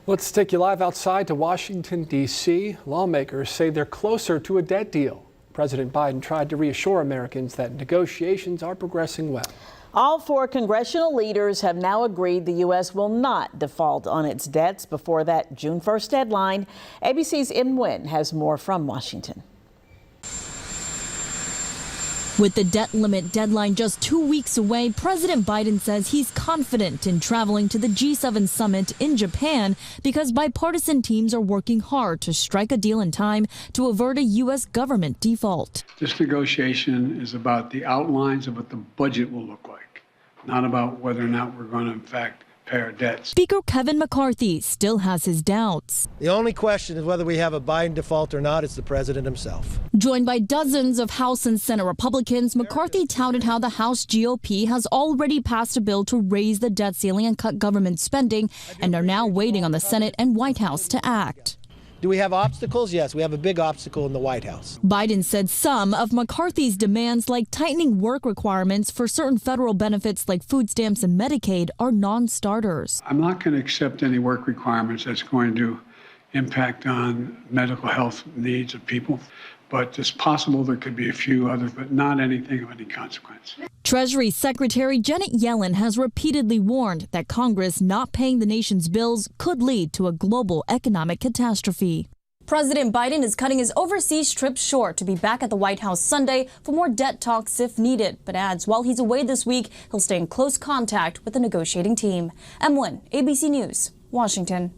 Let's take you live outside to Washington, D.C. Lawmakers say they're closer to a debt deal. President Biden tried to reassure Americans that negotiations are progressing well. All four congressional leaders have now agreed the U.S. will not default on its debts before that June 1st deadline. ABC's Em Nguyen has more from Washington. With the debt limit deadline just 2 weeks away, President Biden says he's confident in traveling to the G7 summit in Japan because bipartisan teams are working hard to strike a deal in time to avert a U.S. government default. This negotiation is about the outlines of what the budget will look like, not about whether or not we're going to, in fact, pay our debts. Speaker Kevin McCarthy still has his doubts. The only question is whether we have a Biden default or not. It's the president himself. Joined by dozens of House and Senate Republicans, McCarthy touted how the House GOP has already passed a bill to raise the debt ceiling and cut government spending and are now waiting on the Senate and White House to act. Do we have obstacles? Yes, we have a big obstacle in the White House. Biden said some of McCarthy's demands, like tightening work requirements for certain federal benefits like food stamps and Medicaid, are non-starters. I'm not going to accept any work requirements that's going to impact on medical health needs of people. But it's possible there could be a few others, but not anything of any consequence. Treasury Secretary Janet Yellen has repeatedly warned that Congress not paying the nation's bills could lead to a global economic catastrophe. President Biden is cutting his overseas trip short to be back at the White House Sunday for more debt talks if needed, but adds while he's away this week, he'll stay in close contact with the negotiating team. Em Nguyen, ABC News, Washington.